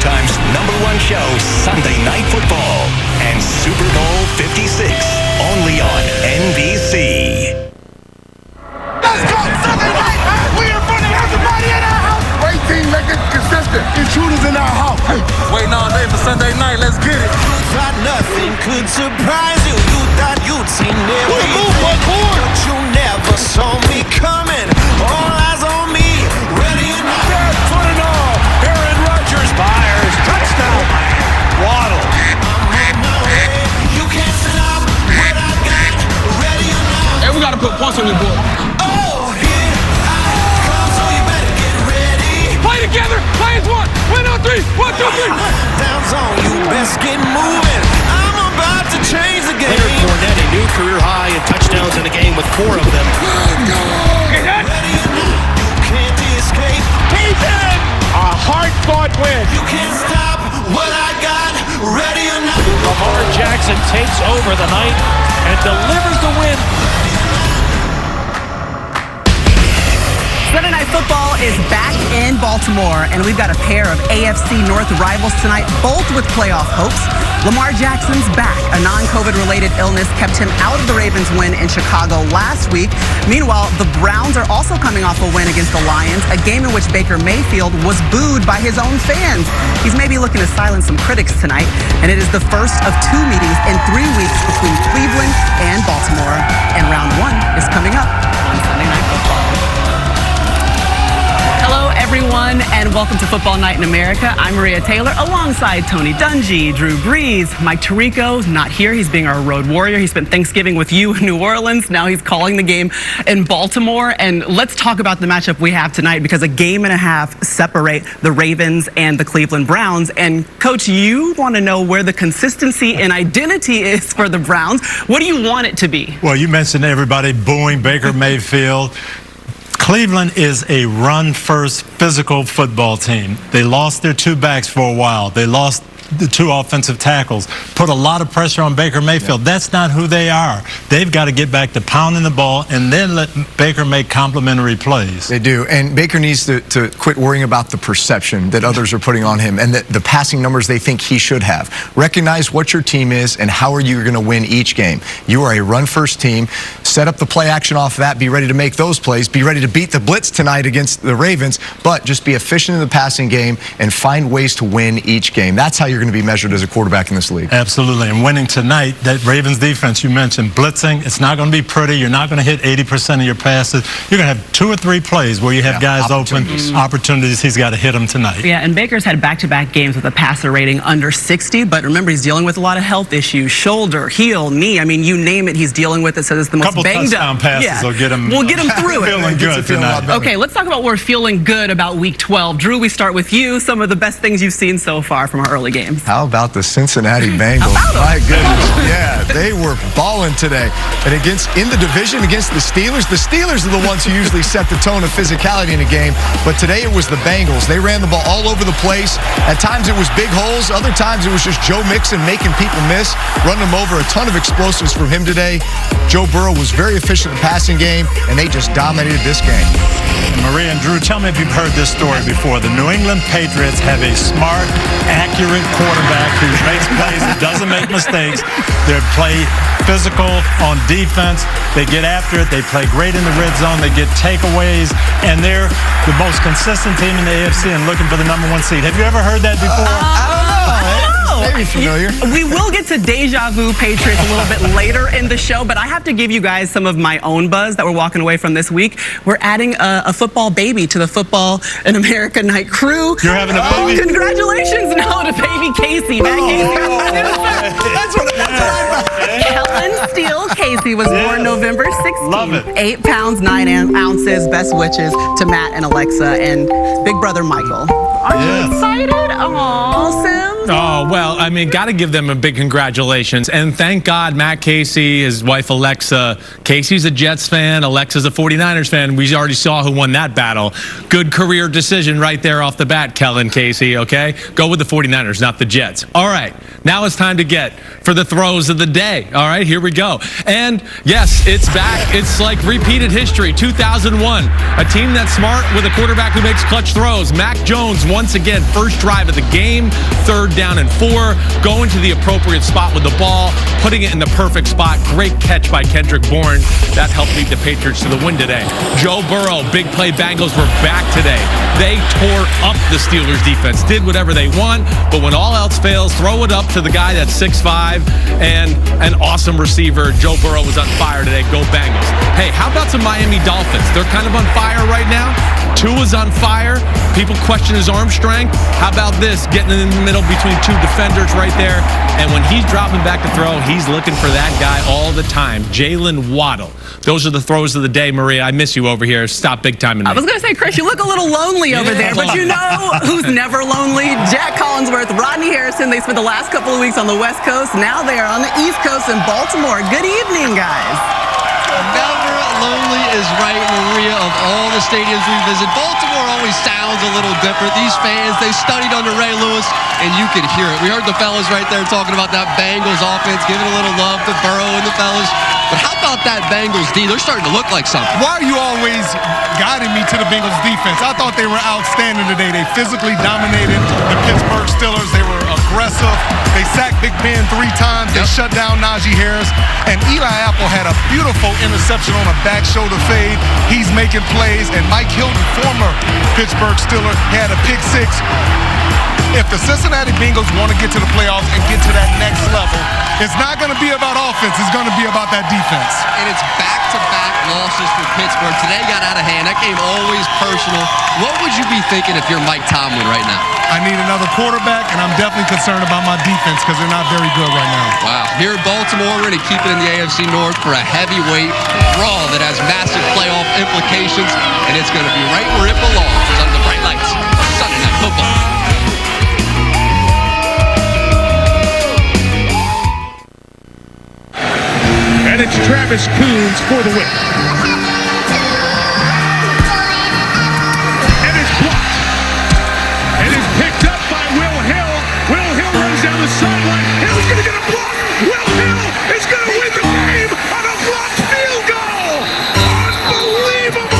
Showtime's #1 show, Sunday Night Football, and Super Bowl 56, only on NBC. Let's go! Sunday night! We in front of everybody in our house! Great team, make it consistent. Intruders in our house. Waiting all day for Sunday night, let's get it. You thought nothing could surprise you. You thought you'd seen everything, but you never saw me coming. All eyes on me, ready or not. Dead foot and all. Aaron Rodgers fires. Touchdown. Waddle. I'm on my way. You can't stop what I got. Ready or not. Hey, we got to put points on your board. Oh, here I come, so you better get ready. Play together. Play as one. Win on three. 1, 2, 3. Down zone, you best get moving. I'm about to change the game. Leonard Fournette, a new career high in touchdowns in the game with 4 of them. Ready or not, you can't escape. A hard-fought win. You can't stop what I got. Ready or not. Lamar Jackson takes over the night and delivers the win. Sunday Night Football is back in Baltimore, and we've got a pair of AFC North rivals tonight, both with playoff hopes. Lamar Jackson's back. A non-COVID-related illness kept him out of the Ravens' win in Chicago last week. Meanwhile, the Browns are also coming off a win against the Lions, a game in which Baker Mayfield was booed by his own fans. He's maybe looking to silence some critics tonight, and it is the first of 2 meetings in 3 weeks between Cleveland and Baltimore. And round 1 is coming up on Sunday Night Football. Hello, everyone, and welcome to Football Night in America. I'm Maria Taylor, alongside Tony Dungy, Drew Brees, Mike Tirico, not here. He's being our road warrior. He spent Thanksgiving with you in New Orleans. Now he's calling the game in Baltimore. And let's talk about the matchup we have tonight, because a game and a half separate the Ravens and the Cleveland Browns. And, Coach, you want to know where the consistency and identity is for the Browns. What do you want it to be? Well, you mentioned everybody booing Baker Mayfield. Cleveland is a run-first physical football team. They lost their 2 backs for a while. They lost the 2 offensive tackles, put a lot of pressure on Baker Mayfield. Yeah. That's not who they are. They've got to get back to pounding the ball and then let Baker make complimentary plays. They do. And Baker needs to quit worrying about the perception that others are putting on him and the passing numbers they think he should have. Recognize what your team is and how are you going to win each game. You are a run-first team. Set up the play action off of that. Be ready to make those plays. Be ready to beat the blitz tonight against the Ravens, but just be efficient in the passing game and find ways to win each game. That's how you're going to be measured as a quarterback in this league. Absolutely. And winning tonight, that Ravens defense you mentioned, blitzing, it's not going to be pretty. You're not going to hit 80% of your passes. You're going to have 2 or 3 plays where you have guys open, opportunities. He's got to hit them tonight. Yeah, and Baker's had back-to-back games with a passer rating under 60, but remember, he's dealing with a lot of health issues, shoulder, heel, knee. I mean, you name it, he's dealing with it, so it's the most banged up. Touchdown passes will get him. We'll get him through it. Feeling good tonight. Okay, let's talk about what we're feeling good about Week 12. Drew, we start with you. Some of the best things you've seen so far from our early games. How about the Cincinnati Bengals? My goodness. Yeah, they were balling today. And in the division against the Steelers are the ones who usually set the tone of physicality in a game. But today it was the Bengals. They ran the ball all over the place. At times it was big holes. Other times it was just Joe Mixon making people miss, running them over. A ton of explosives from him today. Joe Burrow was very efficient in the passing game, and they just dominated this game. Maria and Drew, tell me if you've heard this story before. The New England Patriots have a smart, accurate quarterback who makes plays, that doesn't make mistakes. They play physical on defense. They get after it. They play great in the red zone. They get takeaways, and they're the most consistent team in the AFC and looking for the #1 seed. Have you ever heard that before? I don't know. Maybe familiar. We will get to Deja Vu Patriots a little bit later in the show, but I have to give you guys some of my own buzz that we're walking away from this week. We're adding a football baby to the Football in America Night crew. You're having a baby? Congratulations now to baby Casey. Matt Casey. That's what Kellen Steele Casey was born November 16th. Love it. 8 pounds, 9 ounces. Best wishes to Matt and Alexa and big brother Michael. Are you excited? Aw, Sim. Oh, well, I mean, got to give them a big congratulations. And thank God Matt Casey, his wife Alexa. Casey's a Jets fan. Alexa's a 49ers fan. We already saw who won that battle. Good career decision right there off the bat, Kellen Casey, okay? Go with the 49ers, not the Jets. All right. Now it's time to get for the throws of the day. All right, here we go. And yes, it's back. It's like repeated history. 2001, a team that's smart with a quarterback who makes clutch throws. Mac Jones, once again, first drive of the game, 3rd down and 4, going to the appropriate spot with the ball, putting it in the perfect spot. Great catch by Kendrick Bourne. That helped lead the Patriots to the win today. Joe Burrow, big play Bengals were back today. They tore up the Steelers defense, did whatever they want, but when all else fails, throw it up to the guy that's 6'5", and an awesome receiver. Joe Burrow was on fire today. Go Bengals. Hey, how about some Miami Dolphins? They're kind of on fire right now. Tua's on fire. People question his arm strength. How about this? Getting in the middle between 2 defenders right there. And when he's dropping back to throw, he's looking for that guy all the time. Jalen Waddle. Those are the throws of the day, Maria. I miss you over here. Stop big time in me. I was going to say, Chris, you look a little lonely over there, but you know who's never lonely? Jack Collinsworth, Rodney Harrison. They spent the last couple of weeks on the West Coast. Now they are on the East Coast in Baltimore. Good evening, guys. Never lonely is right, Maria. Of all the stadiums we visit, Baltimore always sounds a little different. These fans, they studied under Ray Lewis, and you could hear it. We heard the fellas right there talking about that Bengals offense, giving a little love to Burrow and the fellas. But how about that Bengals D? They're starting to look like something. Why are you always guiding me to the Bengals defense? I thought they were outstanding today. They physically dominated the Pittsburgh Steelers. They were aggressive. They sacked Big Ben 3 times. They shut down Najee Harris. And Eli Apple had a beautiful interception on a back shoulder fade. He's making plays. And Mike Hilton, former Pittsburgh Steeler, had a pick 6. If the Cincinnati Bengals want to get to the playoffs and get to that next level, it's not going to be about offense. It's going to be about that defense. And it's back-to-back losses for Pittsburgh. Today got out of hand. That game always personal. What would you be thinking if you're Mike Tomlin right now? I need another quarterback, and I'm definitely concerned about my defense because they're not very good right now. Wow. Here in Baltimore, we're going to keep it in the AFC North for a heavyweight brawl that has massive playoff implications, and it's going to be right where it belongs. It's under the bright lights of Sunday Night Football. And it's Travis Coons for the win. And it's blocked. And it's picked up by Will Hill. Will Hill runs down the sideline. Hill's going to get a block. Will Hill is going to win the game on a blocked field goal. Unbelievable.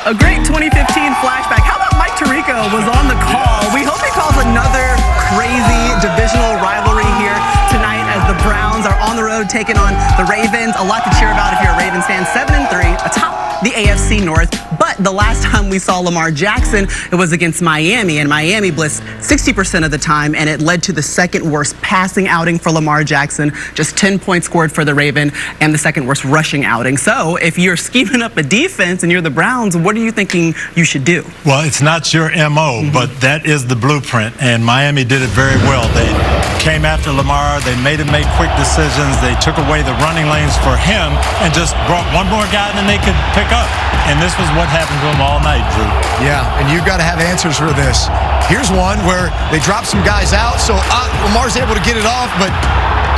A great 2015 flashback. How about Mike Tirico was on the call? We hope he calls another crazy divisional rivalry here tonight as the Browns are on the road taking on the Ravens. A lot to cheer about if you're a Ravens fan. 7-3, atop the AFC North. But the last time we saw Lamar Jackson, it was against Miami, and Miami blitzed 60% of the time, and it led to the second worst passing outing for Lamar Jackson. Just 10 points scored for the Raven, and the second worst rushing outing. So if you're scheming up a defense and you're the Browns, what are you thinking you should do? Well, it's not your MO, but that is the blueprint, and Miami did it very well. They came after Lamar. They made him make quick decisions. They took away the running lanes for him and just brought one more guy than they could pick up. And this was what happened to him all night, Drew. Yeah, and you've got to have answers for this. Here's one where they drop some guys out, so Lamar's able to get it off, but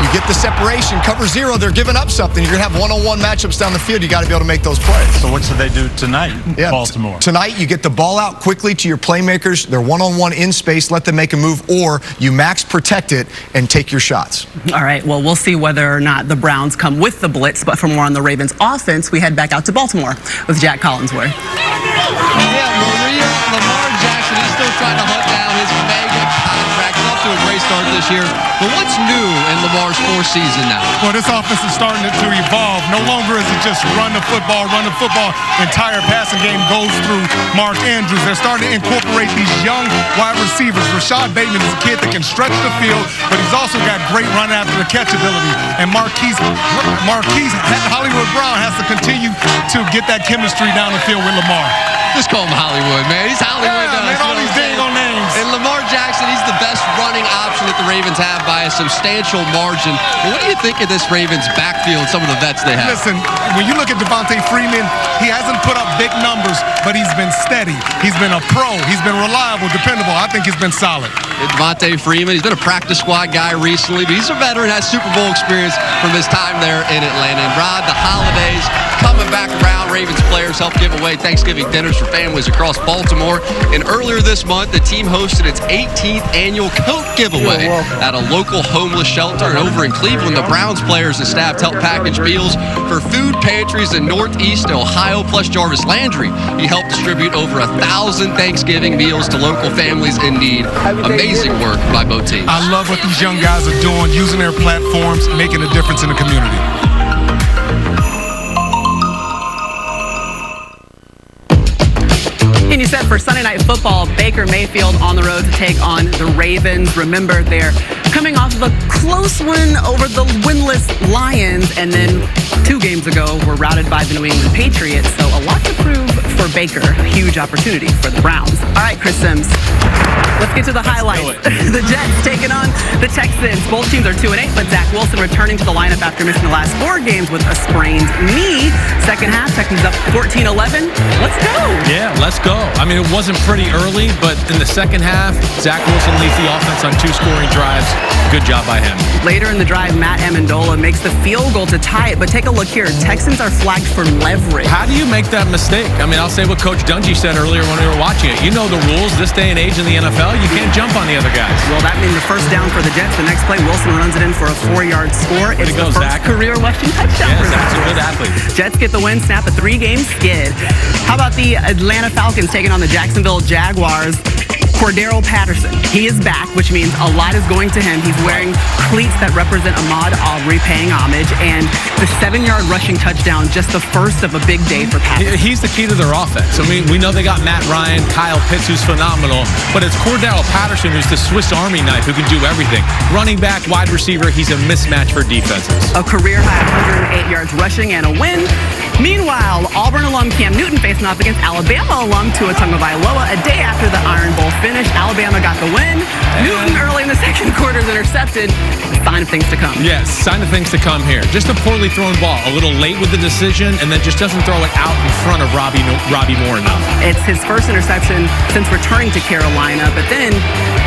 you get the separation. Cover 0, they're giving up something. You're going to have one-on-one matchups down the field. You got to be able to make those plays. So what should they do tonight, Baltimore? Tonight, you get the ball out quickly to your playmakers. They're one-on-one in space. Let them make a move, or you max protect it and take your shots. All right, well, we'll see whether or not the Browns come with the blitz. But for more on the Ravens offense, we head back out to Baltimore with Jack Collinsworth. Yeah, Maria, Lamar Jackson is still trying to hunt down his mega contract. He's off to a great start this year. But what's new in Lamar's 4th season now? Well, this offense is starting to evolve. No longer is it just run the football. Entire passing game goes through Mark Andrews. They're starting to incorporate these young wide receivers. Rashad Bateman is a kid that can stretch the field, but he's also got great run after the catch ability. And Marquise Hollywood Brown has to continue to get that chemistry down the field with Lamar. Just call him Hollywood, man. He's Hollywood. Yeah, man, all these dang old names. And Lamar Jackson, he's the best running option that the the Ravens have by a substantial margin. What do you think of this Ravens backfield, some of the vets they have? Listen, when you look at Devontae Freeman, he hasn't put up big numbers, but he's been steady. He's been a pro. He's been reliable, dependable. I think he's been solid. Devontae Freeman, he's been a practice squad guy recently, but he's a veteran, has Super Bowl experience from his time there in Atlanta. And Rod, the holidays coming back around. Ravens players help give away Thanksgiving dinners for families across Baltimore. And earlier this month, the team hosted its 18th annual coat giveaway at a local homeless shelter. And over in Cleveland, the Browns players and staff helped package meals for food pantries in Northeast Ohio, plus Jarvis Landry. He helped distribute over 1,000 Thanksgiving meals to local families in need. Amazing work by both teams. I love what these young guys are doing, using their platforms, making a difference in the community. And you said for Sunday Night Football, Baker Mayfield on the road to take on the Ravens. Remember, they're coming off of a close win over the winless Lions, and then 2 games ago were routed by the New England Patriots. So a lot to prove for Baker. Huge opportunity for the Browns. All right, Chris Sims. Let's get to the highlights. The Jets taking on the Texans. Both teams are 2-8, but Zach Wilson returning to the lineup after missing the last 4 games with a sprained knee. Second half, Texans up 14-11. Let's go. Yeah, let's go. I mean, it wasn't pretty early, but in the second half, Zach Wilson leads the offense on 2 scoring drives. Good job by him. Later in the drive, Matt Amendola makes the field goal to tie it, but take a look here. Texans are flagged for leverage. How do you make that mistake? I mean, I'll say what Coach Dungy said earlier when we were watching it. You know the rules this day and age in the NFL. You can't jump on the other guys. Well, that means the first down for the Jets. The next play, Wilson runs it in for a 4-yard score. It's the first career rushing touchdown for Zach. Zach's a good athlete. Jets get the win, snap a 3-game skid. How about the Atlanta Falcons taking on the Jacksonville Jaguars? Cordero Patterson, he is back, which means a lot is going to him. He's wearing cleats that represent Ahmaud Aubrey paying homage, and the 7-yard rushing touchdown, just the first of a big day for Patterson. He's the key to their offense. I mean, we know they got Matt Ryan, Kyle Pitts, who's phenomenal, but it's Cordero Patterson who's the Swiss Army knife who can do everything. Running back, wide receiver, he's a mismatch for defenses. A career high 108 yards rushing and a win. Meanwhile, Auburn alum Cam Newton facing off against Alabama alum Tua Tagovailoa a day after the Iron Bowl finish. Alabama got the win. Newton early in the second quarter is intercepted. A sign of things to come. Yes, sign of things to come here. Just a poorly thrown ball. A little late with the decision, and then just doesn't throw it out in front of Robbie Moore enough. It's his first interception since returning to Carolina, but then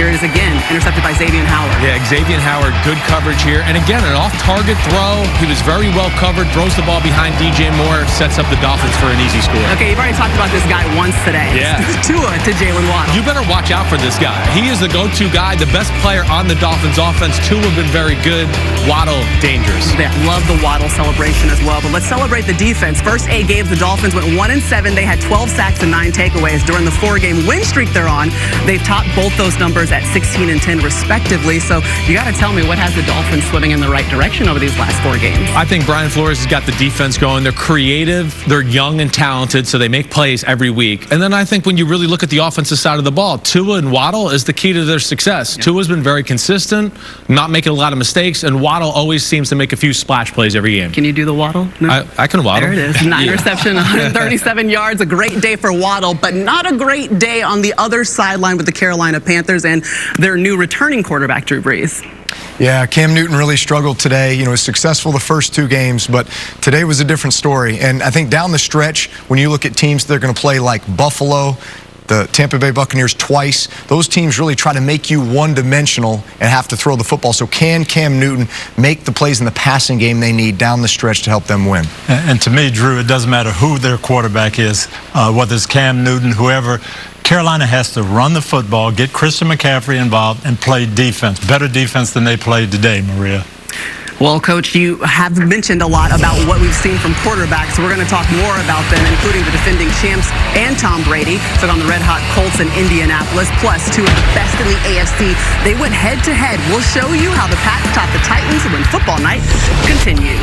here it is again, intercepted by Xavier Howard. Yeah, Xavier Howard, good coverage here. And again, an off-target throw. He was very well covered, throws the ball behind DJ Moore, sets up the Dolphins for an easy score. Okay, you've already talked about this guy once today. Yeah. Tua to Jalen Waddle. You better watch out for this guy. He is the go-to guy, the best player on the Dolphins offense. Tua have been very good. Waddle, dangerous. Yeah, love the Waddle celebration as well. But let's celebrate the defense. First 8 games, the Dolphins went 1-7. They had 12 sacks and 9 takeaways. During the 4-game win streak they're on, they've topped both those numbers at 16 and 10 respectively. So you got to tell me, what has the Dolphins swimming in the right direction over these last 4 games? I think Brian Flores has got the defense going. They're creative, they're young and talented, so they make plays every week. And then I think when you really look at the offensive side of the ball, Tua and Waddle is the key to their success. Yeah. Tua's been very consistent, not making a lot of mistakes, and Waddle always seems to make a few splash plays every game. Can you do the Waddle? No? I can Waddle. There it is. 9 reception, 137 yards. A great day for Waddle, but not a great day on the other sideline with the Carolina Panthers and their new returning quarterback, Drew Brees. Yeah, Cam Newton really struggled today. You know, was successful the first 2 games, but today was a different story. And I think down the stretch, when you look at teams that are going to play like Buffalo, the Tampa Bay Buccaneers twice, those teams really try to make you one-dimensional and have to throw the football. So can Cam Newton make the plays in the passing game they need down the stretch to help them win? And to me, Drew, it doesn't matter who their quarterback is, whether it's Cam Newton, whoever. Carolina has to run the football, get Christian McCaffrey involved, and play defense. Better defense than they played today, Maria. Well, Coach, you have mentioned a lot about what we've seen from quarterbacks. So we're going to talk more about them, including the defending champs and Tom Brady. Took on the red-hot Colts in Indianapolis, plus 2 of the best in the AFC. They went head-to-head. We'll show you how the Pats topped the Titans when football night continues.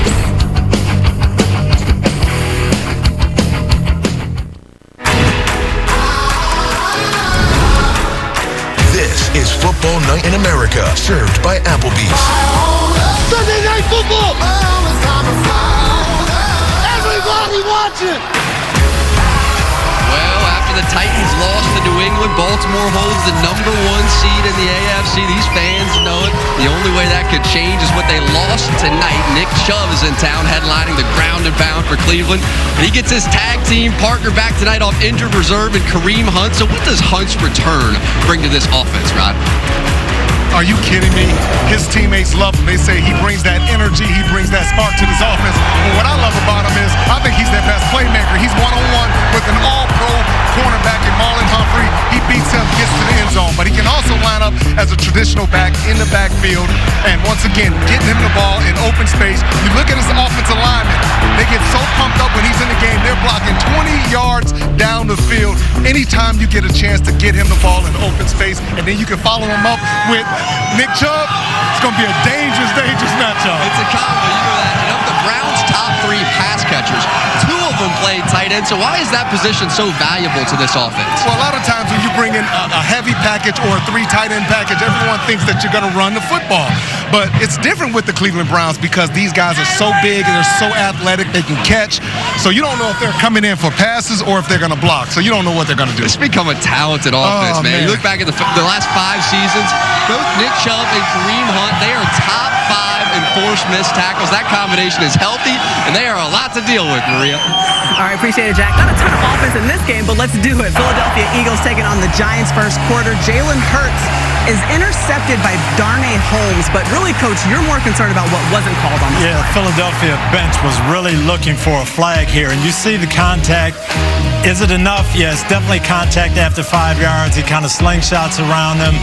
This is Football Night in America, served by Applebee's. Sunday Night Football! Everybody watching! Well, after the Titans lost to New England. Baltimore holds the #1 seed in the AFC. These fans know it. The only way that could change is what they lost tonight. Nick Chubb is in town headlining the ground and pound for Cleveland. And he gets his tag team partner back tonight off injured reserve in Kareem Hunt. So what does Hunt's return bring to this offense, Rod? Are you kidding me? His teammates love him. They say he brings that energy, he brings that spark to this offense. But what I love about him is I think he's their best playmaker. He's one-on-one with an all-pro cornerback in Marlon Humphrey. He beats him, gets to the end zone. But he can also line up as a traditional back in the backfield. And once again, getting him the ball in open space. You look at his offensive linemen. They get so pumped up when he's in the game. They're blocking 20 yards down the field. Anytime you get a chance to get him the ball in open space, and then you can follow him up with Nick Chubb, it's going to be a dangerous, dangerous matchup. It's a combo, you know that. And of the Browns' top 3 pass catchers, 2 of them played tight end. So why is that position so valuable to this offense? Well, a lot of times when you bring in a heavy package or a 3 tight end package, everyone thinks that you're going to run the football. But it's different with the Cleveland Browns because these guys are so big and they're so athletic, they can catch. So you don't know if they're coming in for passes or if they're going to block. So you don't know what they're going to do. It's become a talented offense, man. You look back at the last 5 seasons, both Nick Chubb and Kareem Hunt, they are top 5 in forced missed tackles. That combination is healthy, and they are a lot to deal with, Maria. All right, appreciate it, Jack. Not a ton of offense in this game, but let's do it. Philadelphia Eagles taking on the Giants first quarter. Jalen Hurts is intercepted by Darnay Holmes, but really, Coach, you're more concerned about what wasn't called on the play. Philadelphia bench was really looking for a flag here, and you see the contact. Is it enough? Yes, definitely contact after 5 yards. He kind of slingshots around them.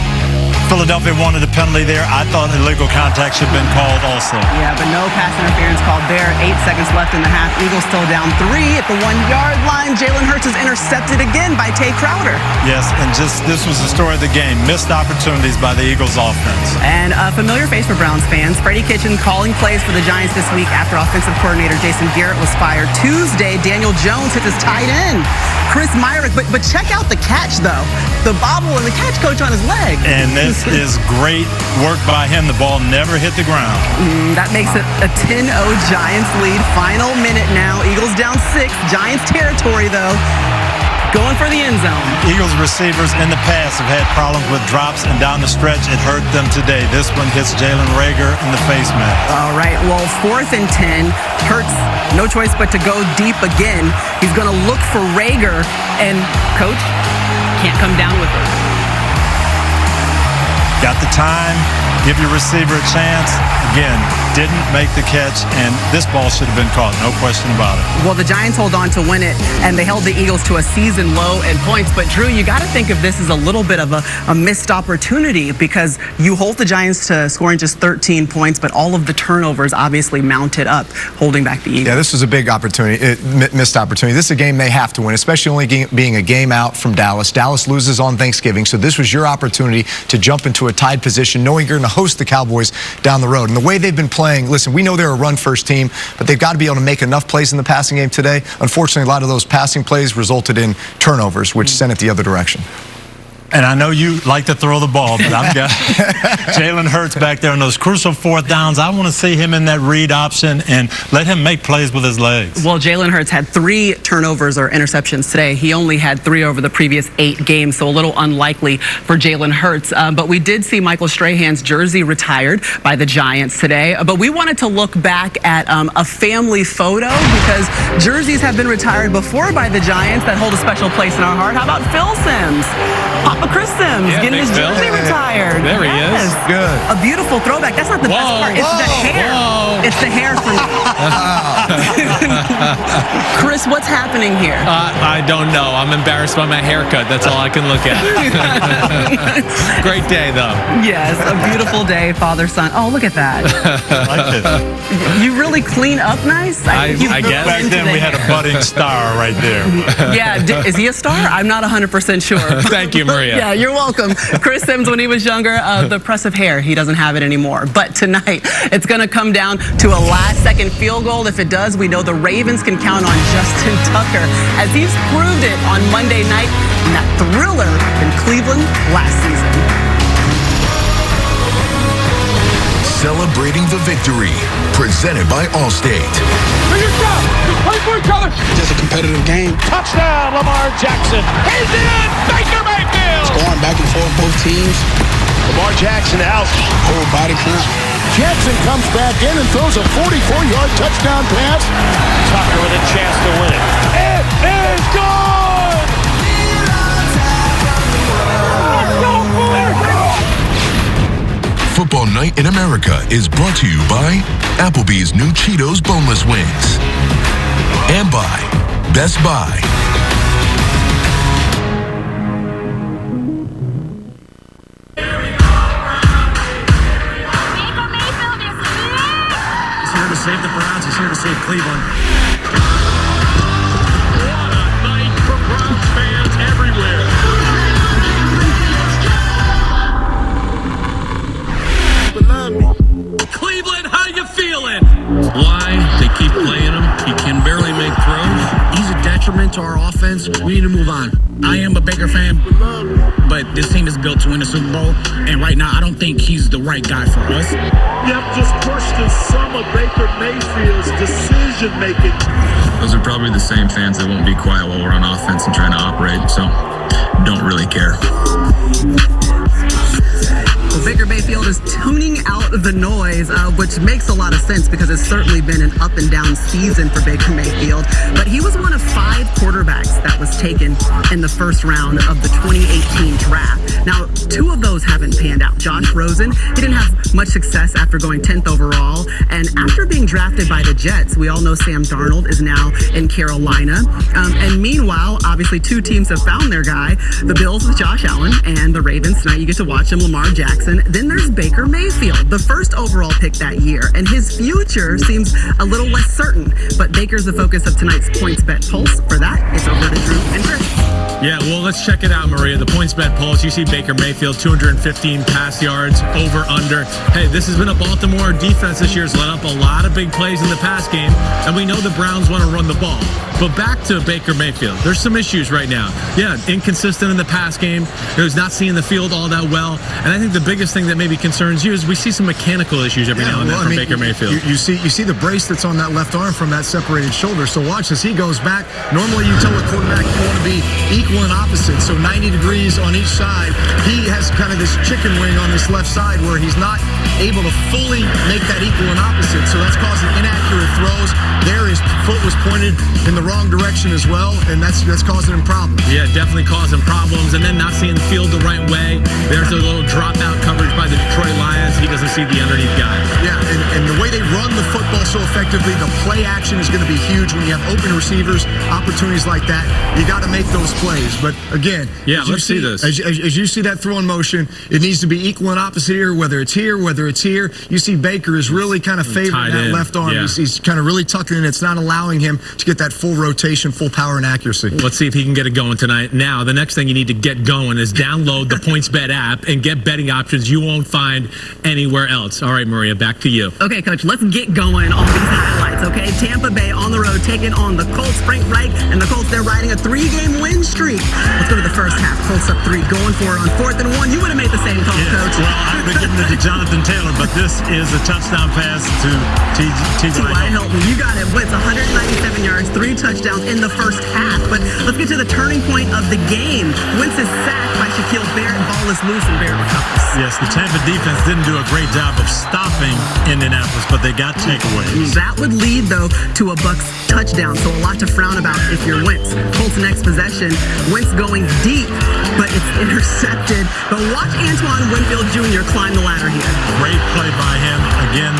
Philadelphia wanted a penalty there. I thought illegal contact should have been called also. Yeah, but no pass interference called there. 8 seconds left in the half. Eagles still down 3 at the 1-yard line. Jalen Hurts is intercepted again by Tay Crowder. Yes, and this was the story of the game. Missed opportunities by the Eagles offense. And a familiar face for Browns fans. Freddie Kitchen calling plays for the Giants this week after offensive coordinator Jason Garrett was fired. Tuesday, Daniel Jones hits his tight end, Chris Myrick. But check out the catch, though. The bobble and the catch, Coach, on his leg. And this is great work by him. The ball never hit the ground. That makes it a 10-0 Giants lead. Final minute now. Eagles down 6. Giants territory, though. Going for the end zone. Eagles receivers in the past have had problems with drops, and down the stretch, it hurt them today. This one hits Jalen Reagor in the face mask. All right, well, 4th and 10. Hurts, no choice but to go deep again. He's going to look for Reagor, and Coach can't come down with it. Got the time, give your receiver a chance. Again, didn't make the catch, and this ball should have been caught, no question about it. Well, the Giants hold on to win it, and they held the Eagles to a season low in points. But, Drew, you got to think of this as a little bit of a missed opportunity because you hold the Giants to scoring just 13 points, but all of the turnovers obviously mounted up, holding back the Eagles. Yeah, this was a big opportunity, missed opportunity. This is a game they have to win, especially only being a game out from Dallas. Dallas loses on Thanksgiving, so this was your opportunity to jump into a tied position, knowing you're going to host the Cowboys down the road. And the way they've been playing, listen, we know they're a run-first team, but they've got to be able to make enough plays in the passing game today. Unfortunately, a lot of those passing plays resulted in turnovers, which sent it the other direction. And I know you like to throw the ball, but I've got Jalen Hurts back there on those crucial 4th downs. I want to see him in that read option and let him make plays with his legs. Well, Jalen Hurts had 3 turnovers or interceptions today. He only had 3 over the previous 8 games, so a little unlikely for Jalen Hurts. But we did see Michael Strahan's jersey retired by the Giants today. But we wanted to look back at a family photo because jerseys have been retired before by the Giants that hold a special place in our heart. How about Phil Sims? Papa Chris Sims getting his jersey retired. There he is. Good. A beautiful throwback. That's not the best part. It's the hair. It's the hair for me. Chris, what's happening here? I don't know. I'm embarrassed by my haircut. That's all I can look at. Great day, though. Yes, a beautiful day, father, son. Oh, look at that. You really clean up nice? I guess. Back then, we had a budding star right there. Yeah, is he a star? I'm not 100% sure. Thank you, Maria. Yeah, you're welcome. Chris Sims, when he was younger, the impressive hair, he doesn't have it anymore. But tonight, it's going to come down to a last-second field goal. If it does, we know the Ravens can count on Justin Tucker, as he's proved it on Monday night in that thriller in Cleveland last season. Celebrating the victory, presented by Allstate. Play for each other. Just a competitive game. Touchdown, Lamar Jackson. He's in. Baker Mayfield. Going back and forth, both teams. Lamar Jackson out. Whole body count. Jackson comes back in and throws a 44-yard touchdown pass. Tucker with a chance to win it. It is good. Football Night in America is brought to you by Applebee's new Cheetos Boneless Wings and by Best Buy. He's here to save the Browns. He's here to save Cleveland. What a night for Browns fans everywhere. Cleveland, how you feeling? Why? They keep playing him. He can barely make throws. He's a detriment to our offense. We need to move on. I am a Baker fan, but this team is built to win the Super Bowl, and right now I don't think he's the right guy for us. You have to just question some of Baker Mayfield's decision-making. Those are probably the same fans that won't be quiet while we're on offense and trying to operate, so don't really care. Well, Baker Mayfield is tuning out the noise, which makes a lot of sense because it's certainly been an up and down season for Baker Mayfield. But he was one of 5 quarterbacks that was taken in the first round of the 2018 draft. Now, 2 of those haven't panned out. Josh Rosen, he didn't have much success after going 10th overall. And after being drafted by the Jets, we all know Sam Darnold is now in Carolina. And meanwhile, obviously 2 teams have found their guy. The Bills with Josh Allen and the Ravens. Tonight you get to watch him, Lamar Jackson. Then there's Baker Mayfield, the first overall pick that year, and his future seems a little less certain. But Baker's the focus of tonight's Points Bet Pulse. For that, it's over to Drew and Chris. Yeah, well, let's check it out, Maria. The Points Bet Pulse, you see Baker Mayfield, 215 pass yards, over, under. Hey, this has been a Baltimore defense this year. Has let up a lot of big plays in the pass game, and we know the Browns want to run the ball. But back to Baker Mayfield. There's some issues right now. Yeah, inconsistent in the pass game. He's not seeing the field all that well. And I think the biggest thing that maybe concerns you is we see some mechanical issues every now and then from Baker Mayfield. You see the bracelets on that left arm from that separated shoulder. So watch as he goes back. Normally you tell a quarterback you want to be equal and opposite. So 90 degrees on each side. He has kind of this chicken wing on this left side where he's not able to fully make that equal and opposite. So that's causing inaccurate throws. There his foot was pointed in the wrong direction as well, and that's causing him problems. Yeah, definitely causing problems, and then not seeing the field the right way. There's a little dropout coverage by the Detroit Lions. He doesn't see the underneath guy. Yeah, and the way they run the football so effectively, the play action is going to be huge when you have open receivers, opportunities like that. You got to make those plays. But again, let's see this. As you see that throw in motion, it needs to be equal and opposite here, whether it's here, whether it's here. You see Baker is really kind of favoring that left arm. Yeah. He's kind of really tucking in. It's not allowing him to get that full rotation, full power and accuracy. Let's see if he can get it going tonight. Now, the next thing you need to get going is download the PointsBet app and get betting options you won't find anywhere else. All right, Maria, back to you. Okay, Coach, let's get going on these highlights, okay? Tampa Bay on the road taking on the Colts. Frank Reich and the Colts, they're riding a 3-game win streak. Let's go to the first half. Colts up 3, going for it on 4th and 1. You would have made the same call, Coach. Well, I would have given it to Jonathan Taylor, but this is a touchdown pass to T.Y. Hilton. You got it. Blitz, 197 yards, 3 touchdowns in the first half. But let's get to the turning point of the game. Wentz is sacked by Shaquille Barrett. Ball is loose and Barrett recovers. Yes, the Tampa defense didn't do a great job of stopping Indianapolis, but they got takeaways. That would lead, though, to a Bucs touchdown. So a lot to frown about if you're Wentz. Colts next possession. Wentz going deep, but it's intercepted. But watch Antoine Winfield Jr. climb the ladder here. Great play by him. Again,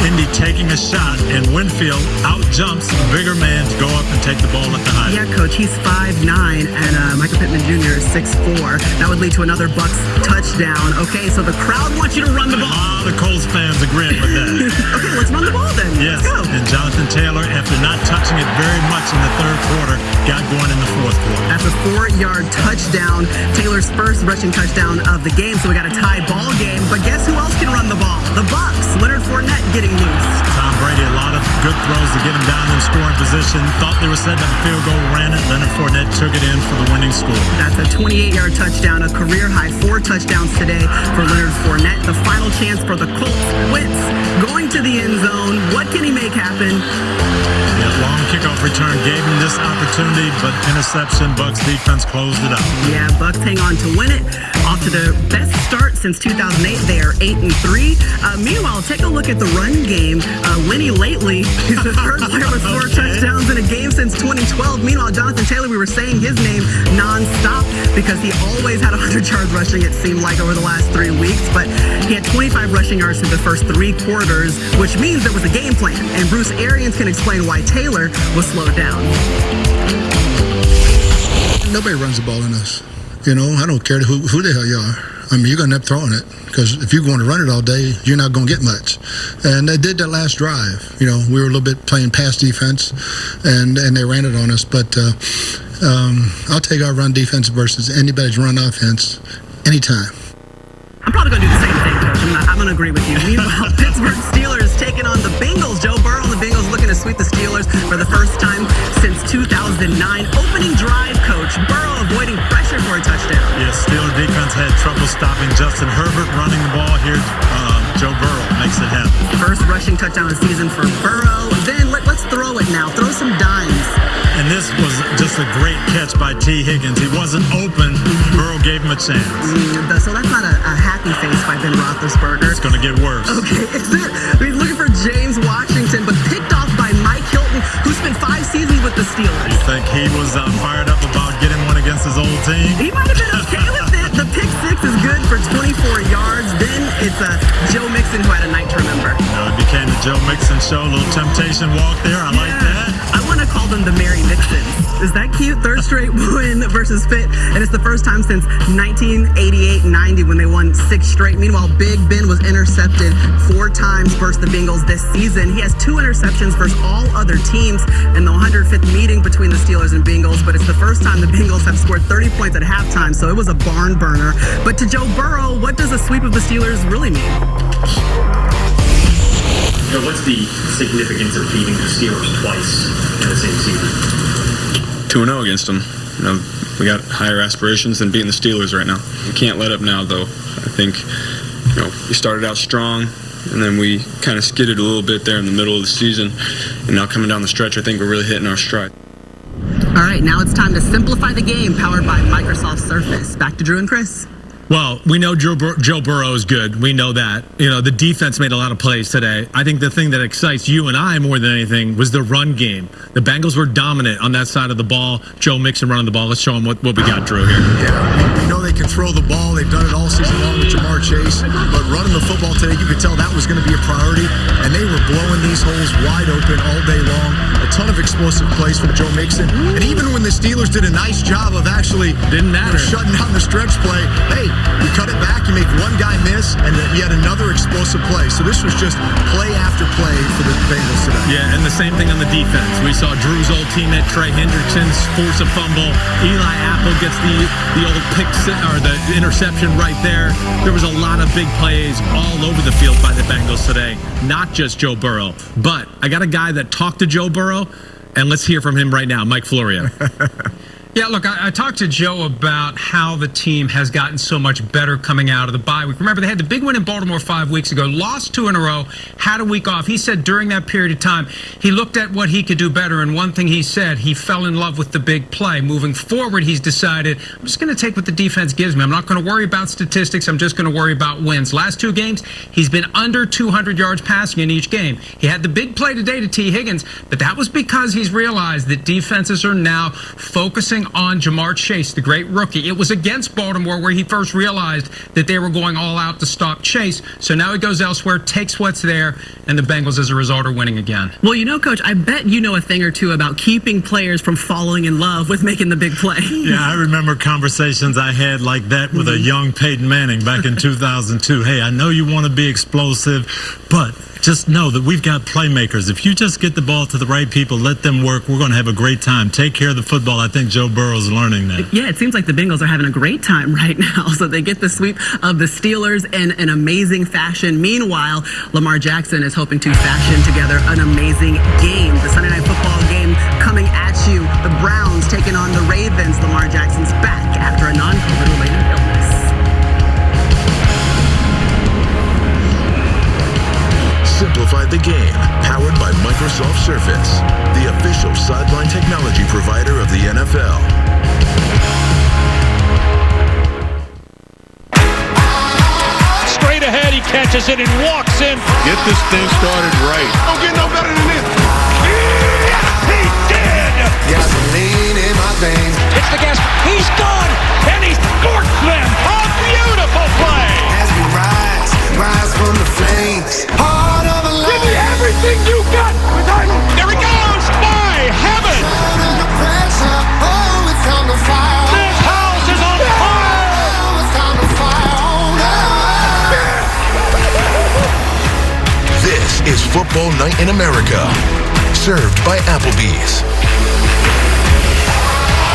Indy taking a shot, and Winfield out-jumps a bigger man to go up and take the ball at the high. Yeah, Coach, he's 5'9", and Michael Pittman Jr. is 6'4". That would lead to another Bucs touchdown. Okay, so the crowd wants you to run the ball. A lot of Colts fans agreeing with that. Okay, let's run the ball then. Yes, let's go. And Jonathan Taylor, after not touching it very much in the third quarter, got going in the fourth quarter. That's a 4-yard touchdown. Taylor's first rushing touchdown of the game, so we got a tie ball game. But guess who else can run the ball? The Bucs. Leonard Fournette getting loose. Tom Brady, a lot of good throws to get him down in scoring position. Thought they were setting up a field goal, ran it. Leonard Fournette took it in for the winning score. That's a 28-yard touchdown, a career-high 4 touchdowns today for Leonard Fournette. The final chance for the Colts. Wentz going to the end zone. What can he make happen? Yeah, long kickoff return gave him this opportunity, but interception. Bucks defense closed it out. Yeah, Bucks hang on to win it. Off to their best start since 2008. They are 8-3. Meanwhile, take a look at the run game. Lenny Lately, he's the third player with 4 touchdowns in a game since 2012. Meanwhile, Jonathan Taylor, we were saying his name nonstop because he always had 100 yards rushing, it seemed like, over the last 3 weeks. But he had 25 rushing yards through the first 3 quarters, which means there was a game plan. And Bruce Arians can explain why Taylor was slowed down. Nobody runs the ball in us. You know, I don't care who the hell you are. I mean, you're going to end up throwing it because if you're going to run it all day, you're not going to get much. And they did that last drive. You know, we were a little bit playing pass defense, and they ran it on us. But I'll take our run defense versus anybody's run offense anytime. I'm probably going to do the same thing, Coach. I'm going to agree with you. Meanwhile, Pittsburgh Steelers taking on the Bengals. Joe Burrow and the Bengals looking to sweep the Steelers for the first time since 2009. Opening drive, Coach. Burrow avoiding pressure for a touchdown. Yeah, Steelers defense had trouble stopping Justin Herbert running the ball here. Joe Burrow makes it happen. First rushing touchdown of the season for Burrow. Then let's throw it now. Throw some dimes. And this was just a great catch by T. Higgins. He wasn't open. Burrow gave him a chance. So that's not a happy face by Ben Roethlisberger. It's going to get worse. Okay, is it? He's looking for James Washington, but picked off by Mike Hilton, who spent 5 seasons with the Steelers. You think he was fired up about getting one against his old team? He might have been okay with it. The pick 6 is good for 24 yards. Then it's Joe Mixon who had a night to remember. It became the Joe Mixon show. A little temptation walk there. I like that. I want to call them the Merry Mixons. Is that cute? Third straight win versus Pitt. And it's the first time since 1988-90 when they won 6 straight. Meanwhile, Big Ben was intercepted 4 times versus the Bengals this season. He has 2 interceptions versus all other teams in the 105th meeting between the Steelers and Bengals. But it's the first time the Bengals have scored 30 points at halftime. So it was a barn burner. But to Joe Burrow, what does a sweep of the Steelers really mean? You know, what's the significance of beating the Steelers twice in the same season? 2-0 against them. You know, we got higher aspirations than beating the Steelers right now. We can't let up now, though. I think, you know, we started out strong, and then we kind of skidded a little bit there in the middle of the season. And now coming down the stretch, I think we're really hitting our stride. All right, now it's time to simplify the game, powered by Microsoft Surface. Back to Drew and Chris. Well, we know Joe Burrow is good. We know that. You know, the defense made a lot of plays today. I think the thing that excites you and I more than anything was the run game. The Bengals were dominant on that side of the ball. Joe Mixon running the ball. Let's show them what we got, Drew, here. Yeah, we know they can throw the ball. They've done it all season long with Jamar Chase. But running the football today, you could tell that was going to be a priority. And they were blowing these holes wide open all day long. A ton of explosive plays from Joe Mixon. And even when the Steelers did a nice job of actually shutting down the stretch play, hey, you cut it back, you make one guy miss, and yet another explosive play. So this was just play after play for the Bengals today. Yeah, and the same thing on the defense. We saw Drew's old teammate Trey Hendrickson force a fumble. Eli Apple gets the old pick or the interception right there. There was a lot of big plays all over the field by the Bengals today. Not just Joe Burrow, but I got a guy that talked to Joe Burrow, and let's hear from him right now, Mike Florio. Yeah, look, I talked to Joe about how the team has gotten so much better coming out of the bye week. Remember, they had the big win in Baltimore 5 weeks ago, lost 2 in a row, had a week off. He said during that period of time, he looked at what he could do better, and one thing he said, he fell in love with the big play. Moving forward, he's decided, I'm just going to take what the defense gives me. I'm not going to worry about statistics. I'm just going to worry about wins. Last 2 games, he's been under 200 yards passing in each game. He had the big play today to T. Higgins, but that was because he's realized that defenses are now focusing on Jamar Chase, the great rookie. It was against Baltimore where he first realized that they were going all out to stop Chase. So now he goes elsewhere, takes what's there, and the Bengals, as a result, are winning again. Well, you know, Coach, I bet you know a thing or two about keeping players from falling in love with making the big play. Yeah, I remember conversations I had like that with a young Peyton Manning back in 2002. Hey, I know you want to be explosive, but just know that we've got playmakers. If you just get the ball to the right people, let them work, we're going to have a great time. Take care of the football. I think Joe Burrow's learning that. Yeah, it seems like the Bengals are having a great time right now. So they get the sweep of the Steelers in an amazing fashion. Meanwhile, Lamar Jackson is hoping to fashion together an amazing game. The Sunday Night Football game coming at you. The Browns taking on the Ravens. Lamar Jackson's back after a non-COVID related illness. Simplified the game, powered by Microsoft Surface, the official sideline technology provider of the NFL. Straight ahead, he catches it and walks in. Get this thing started right. Don't get no better than this. Yes, he did! Gasoline in my veins. It's the gas. He's gone, and he scorched them. A beautiful play. As we rise from the flames. Heart of a lion. Give me everything you got. There he goes. My heaven. Under pressure. Oh, it's time to fire. This house is on fire. Oh, it's time to fire. This is Football Night in America, served by Applebee's.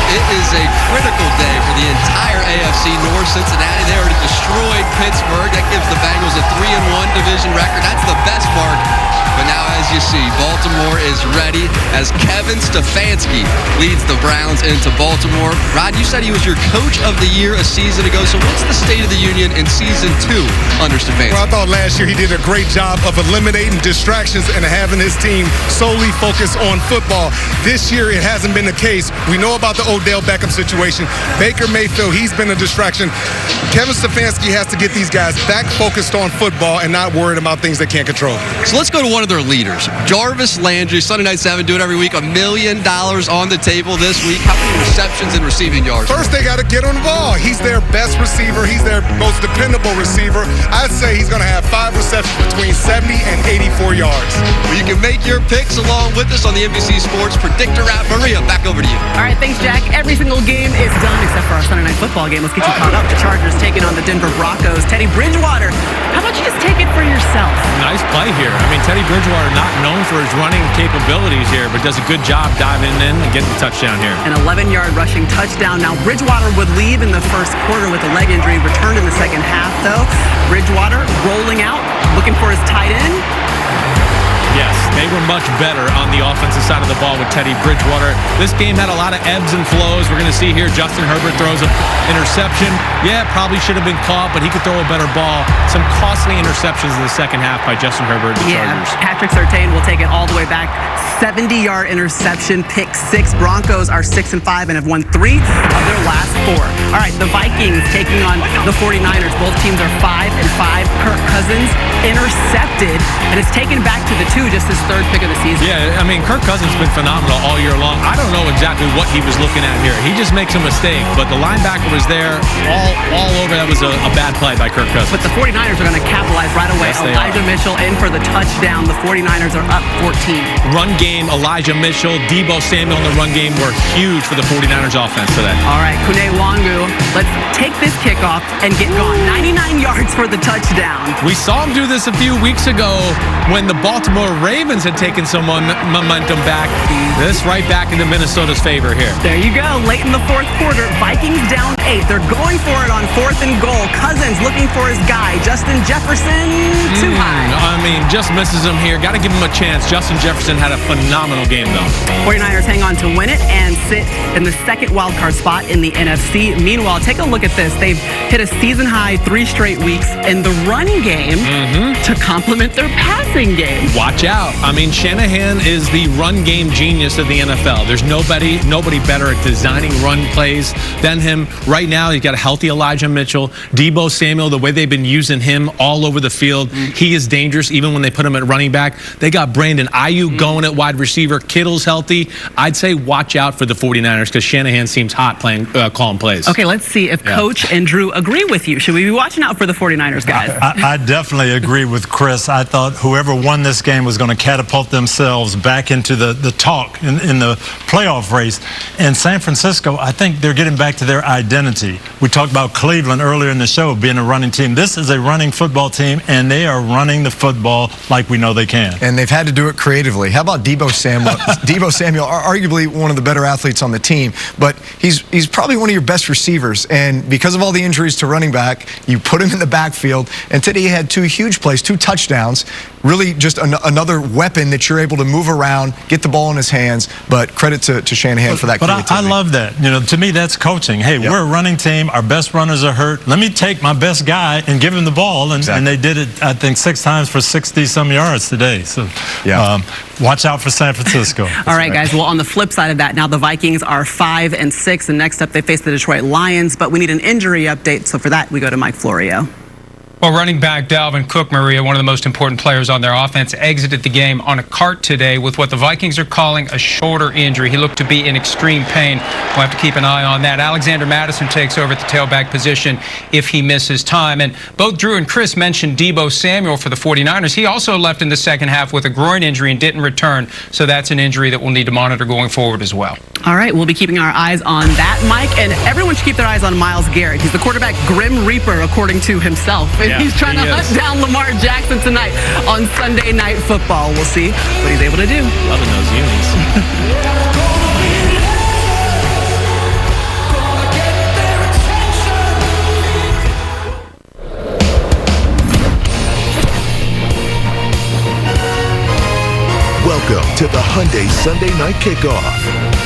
It is a critical day for the entire AFC North. Cincinnati, they already destroyed Pittsburgh. That gives the Bengals a 3-1 division record. That's the best mark. But now, as you see, Baltimore is ready as Kevin Stefanski leads the Browns into Baltimore. Rod, you said he was your coach of the year a season ago. So what's the state of the union in season 2 under Stefanski? Well, I thought last year he did a great job of eliminating distractions and having his team solely focus on football. This year, it hasn't been the case. We know about the Odell Beckham situation. Baker Mayfield, he's been a distraction. Kevin Stefanski has to get these guys back focused on football and not worried about things they can't control. So let's go to one of their leaders, Jarvis Landry. Sunday Night 7, do it every week. $1 million on the table this week. How many receptions and receiving yards? First, they got to get on the ball. He's their best receiver. He's their most dependable receiver. I'd say he's going to have 5 receptions between 70 and 84 yards. Well, you can make your picks along with us on the NBC Sports Predictor app. Maria, back over to you. All right, thanks, Jack. Every single game is done except for our Sunday Night Football game. Let's get you caught up. The Chargers taking on the Denver Broncos. Teddy Bridgewater, how about you just take it for yourself? Nice play here. I mean, Teddy Bridgewater not known for his running capabilities here, but does a good job diving in and getting the touchdown here. An 11-yard rushing touchdown. Now, Bridgewater would leave in the first quarter with a leg injury, returned in the second half, though. Bridgewater rolling out, looking for his tight end. Yes, they were much better on the offensive side of the ball with Teddy Bridgewater. This game had a lot of ebbs and flows. We're going to see here Justin Herbert throws an interception. Yeah, probably should have been caught, but he could throw a better ball. Some costly interceptions in the second half by Justin Herbert and the Chargers. Patrick Surtain will take it all the way back. 70-yard interception, pick 6. Broncos are 6-5 and have won 3 of their last 4. All right, the Vikings taking on the 49ers. Both teams are 5-5. Kirk Cousins intercepted, and it's taken back to the 2, just his 3rd pick of the season. Yeah, I mean, Kirk Cousins has been phenomenal all year long. I don't know exactly what he was looking at here. He just makes a mistake, but the linebacker was there all over. That was a bad play by Kirk Cousins. But the 49ers are going to capitalize right away. Yes, Elijah Mitchell in for the touchdown. The 49ers are up 14. Run game, Elijah Mitchell, Deebo Samuel in the run game were huge for the 49ers offense today. All right, Kune Wangu, let's take this kickoff and get going. 99 yards for the touchdown. We saw him do this a few weeks ago when the Baltimore Ravens had taken some momentum back. This right back into Minnesota's favor here. There you go. Late in the 4th quarter, Vikings down 8. They're going for it on 4th and goal. Cousins looking for his guy, Justin Jefferson, too high. I mean, just misses him here. Got to give him a chance. Justin Jefferson had a phenomenal game, though. 49ers hang on to win it and sit in the 2nd wildcard spot in the NFC. Meanwhile, take a look at this. They've hit a season-high 3 straight weeks in the run game to complement their passing game. Watch out. I mean, Shanahan is the run game genius of the NFL. There's nobody better at designing run plays than him. Right now, he's got a healthy Elijah Mitchell. Deebo Samuel, the way they've been using him all over the field, he is dangerous even when they put him at running back. They got Brandon Ayuk going at wide receiver. Kittle's healthy. I'd say watch out for the 49ers because Shanahan seems hot calling plays. Okay, let's see if Coach and Drew agree with you. Should we be watching out for the 49ers, guys? I definitely agree with Chris. I thought whoever won this game was going to catapult themselves back into the talk in the playoff race. And San Francisco, I think they're getting back to their identity. We talked about Cleveland earlier in the show being a running team. This is a running football team, and they are running the football like we know they can. And they've had to do it creatively. How about Deebo Samuel? Deebo Samuel, arguably one of the better athletes on the team, but he's probably one of your best receivers. And because of all the injuries to running back, you put him in the backfield. And today he had 2 huge plays, 2 touchdowns. Really just another weapon that you're able to move around, get the ball in his hands. But credit to Shanahan for that creativity. But I love that. You know, to me, that's coaching. Hey, we're a running team. Our best runners are hurt. Let me take my best guy and give him the ball. And they did it, I think, 6 times for 6 60-some yards today. So watch out for San Francisco. All right, guys. Well, on the flip side of that, now the Vikings are 5-6, and next up they face the Detroit Lions. But we need an injury update, so for that we go to Mike Florio. Well, running back Dalvin Cook, Maria, one of the most important players on their offense, exited the game on a cart today with what the Vikings are calling a shoulder injury. He looked to be in extreme pain. We'll have to keep an eye on that. Alexander Mattison takes over at the tailback position if he misses time. And both Drew and Chris mentioned Deebo Samuel for the 49ers. He also left in the second half with a groin injury and didn't return. So that's an injury that we'll need to monitor going forward as well. All right, we'll be keeping our eyes on that, Mike. And everyone should keep their eyes on Myles Garrett. He's the quarterback Grim Reaper, according to himself. Yeah, he's trying to hunt down Lamar Jackson tonight on Sunday Night Football. We'll see what he's able to do. Loving those unis. Welcome to the Hyundai Sunday Night Kickoff.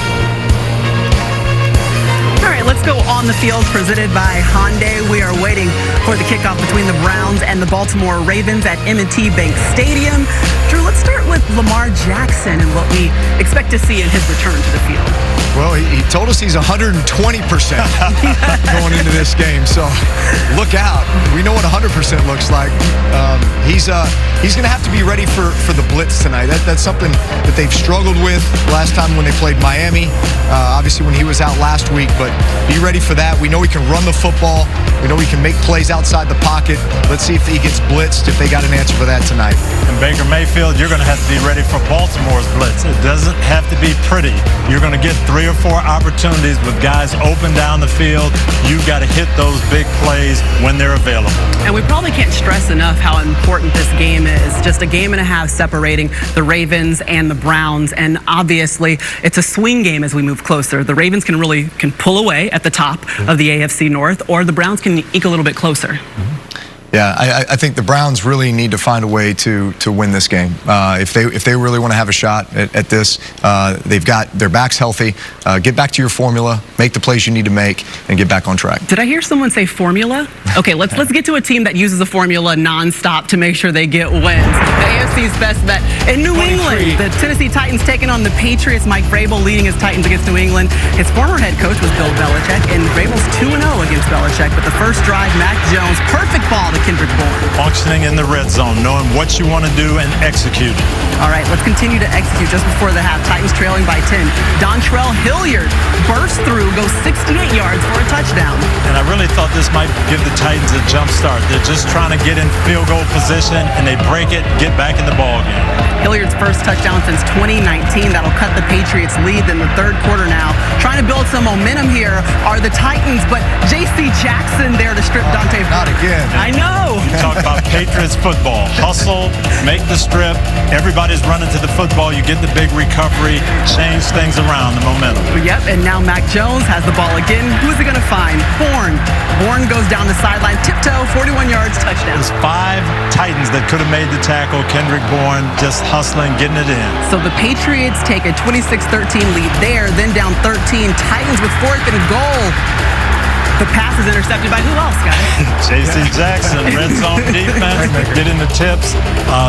All right, let's go on the field, presented by Hyundai. We are waiting for the kickoff between the Browns and the Baltimore Ravens at M&T Bank Stadium. Drew, let's start with Lamar Jackson and what we expect to see in his return to the field. Well, he told us he's 120% going into this game, so look out. We know what 100% looks like. He's going to have to be ready for the blitz tonight. That's something that they've struggled with last time when they played Miami, obviously when he was out last week, but be ready for that. We know he can run the football. We know he can make plays outside the pocket. Let's see if he gets blitzed, if they got an answer for that tonight. And Baker Mayfield, you're going to have to be ready for Baltimore's blitz. It doesn't have to be pretty. You're going to get 3 or 4 opportunities with guys open down the field. You've got to hit those big plays when they're available. And we probably can't stress enough how important this game is. Just a game and a half separating the Ravens and the Browns. And obviously, it's a swing game as we move closer. The Ravens can pull away at the top of the AFC North, or the Browns can eke a little bit closer. Yeah, I think the Browns really need to find a way to win this game. If they really want to have a shot at this, they've got their backs healthy. Get back to your formula, make the plays you need to make, and get back on track. Did I hear someone say formula? Okay, let's get to a team that uses a formula nonstop to make sure they get wins. The AFC's best bet in New England. The Tennessee Titans taking on the Patriots. Mike Vrabel leading his Titans against New England. His former head coach was Bill Belichick, and Vrabel's 2-0 against Belichick. But the first drive, Mac Jones, perfect ball to Kendrick Bourne. Functioning in the red zone, knowing what you want to do and execute it. All right, let's continue to execute just before the half. Titans trailing by 10. Dontrell Hilliard bursts through, goes 68 yards for a touchdown. And I really thought this might give the Titans a jump start. They're just trying to get in field goal position, and they break it, get back in the ball game. Hilliard's first touchdown since 2019. That'll cut the Patriots' lead in the third quarter now. Trying to build some momentum here are the Titans, but J.C. Jackson there to strip Dante. Not again. I know. You talk about Patriots football. Hustle, make the strip. Everybody's running to the football. You get the big recovery, change things around, the momentum. Yep, and now Mac Jones has the ball again. Who's he going to find? Bourne. Bourne goes down the sideline, tiptoe, 41 yards, touchdown. There's 5 Titans that could have made the tackle. Kendrick Bourne just hustling, getting it in. So the Patriots take a 26-13 lead there, then down 13. Titans with 4th and goal. The pass is intercepted by who else, guys? J.C. Jackson, red zone defense, get in the tips.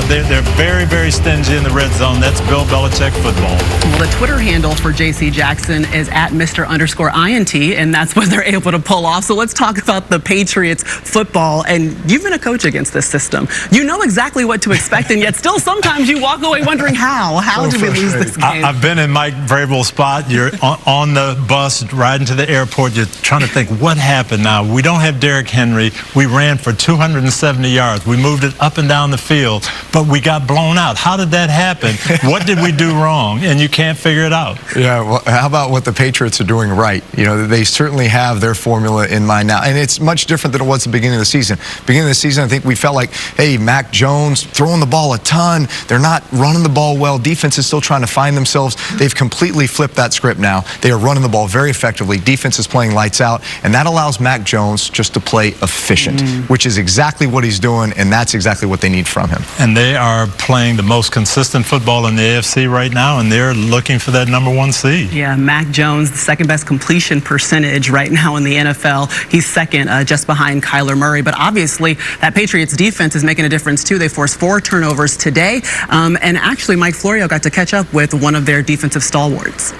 They're very, very stingy in the red zone. That's Bill Belichick football. Well, the Twitter handle for J.C. Jackson is @Mr_INT, and that's what they're able to pull off. So let's talk about the Patriots football. And you've been a coach against this system. You know exactly what to expect, and yet still sometimes you walk away wondering how did we lose this game? I've been in Mike Vrabel's spot. You're on the bus riding to the airport. You're trying to think, what happened now? We don't have Derrick Henry. We ran for 270 yards. We moved it up and down the field, but we got blown out. How did that happen? What did we do wrong? And you can't figure it out. Yeah, well, how about what the Patriots are doing right? You know, they certainly have their formula in mind now, and it's much different than it was at the beginning of the season. Beginning of the season, I think we felt like, hey, Mac Jones throwing the ball a ton. They're not running the ball well. Defense is still trying to find themselves. They've completely flipped that script now. They are running the ball very effectively. Defense is playing lights out, and that allows Mac Jones just to play efficient, which is exactly what he's doing, and that's exactly what they need from him. And they are playing the most consistent football in the AFC right now, and they're looking for that #1 seed. Yeah, Mac Jones, the second best completion percentage right now in the NFL. He's second, just behind Kyler Murray. But obviously, that Patriots defense is making a difference too. They forced 4 turnovers today, and actually, Mike Florio got to catch up with one of their defensive stalwarts.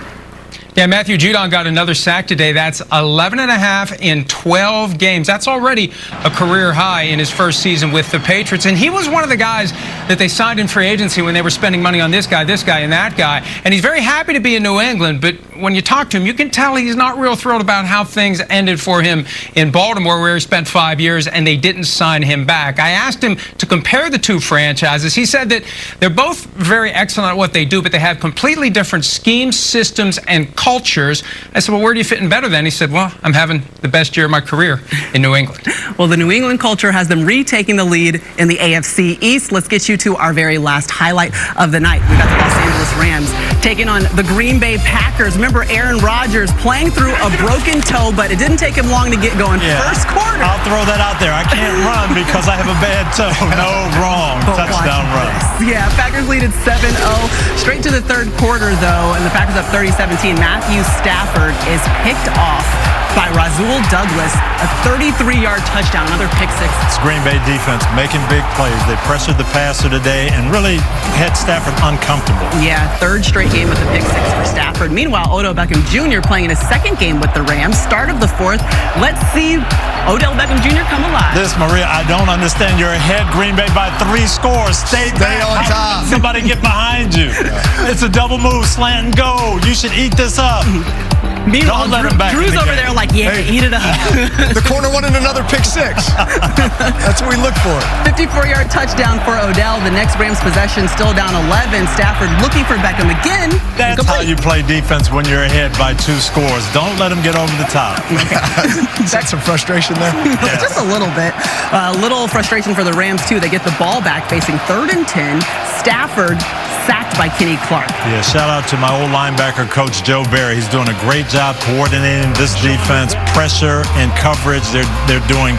Yeah, Matthew Judon got another sack today. That's 11.5 in 12 games. That's already a career high in his first season with the Patriots. And he was one of the guys that they signed in free agency when they were spending money on this guy, and that guy. And he's very happy to be in New England, but when you talk to him, you can tell he's not real thrilled about how things ended for him in Baltimore, where he spent 5 years and they didn't sign him back. I asked him to compare the two franchises. He said that they're both very excellent at what they do, but they have completely different schemes, systems, and cultures. I said, well, where do you fit in better then? He said, well, I'm having the best year of my career in New England. Well, the New England culture has them retaking the lead in the AFC East. Let's get you to our very last highlight of the night. We got the Los Angeles Rams taking on the Green Bay Packers. Remember Aaron Rodgers playing through a broken toe, but it didn't take him long to get going. Yeah, first quarter. I'll throw that out there. I can't run because I have a bad toe. No, wrong. Touchdown run. Yeah, Packers lead at 7-0. Straight to the third quarter, though, and the Packers up 30-17. Matthew Stafford is picked off by Rasul Douglas, a 33-yard touchdown, another pick six. It's Green Bay defense making big plays. They pressured the passer today and really had Stafford uncomfortable. Yeah, third straight game with a pick six for Stafford. Meanwhile, Odell Beckham Jr. playing in his second game with the Rams. Start of the fourth. Let's see Odell Beckham Jr. come alive. This, Maria, I don't understand. You're ahead, Green Bay, by 3 scores. Stay on top. Somebody get behind you. It's a double move, slant and go. You should eat this up. Meanwhile, Drew's over there like, yeah, eat it up. The corner wanted another pick six. That's what we look for. 54-yard touchdown for Odell. The next Rams possession still down 11. Stafford looking for Beckham again. That's how you play defense when you're ahead by 2 scores. Don't let them get over the top. Is that some frustration there? Yeah. Just a little bit. A little frustration for the Rams, too. They get the ball back facing 3rd and 10. Stafford sacked by Kenny Clark. Yeah, shout out to my old linebacker coach Joe Barry. He's doing a great job coordinating this defense, pressure and coverage. They're doing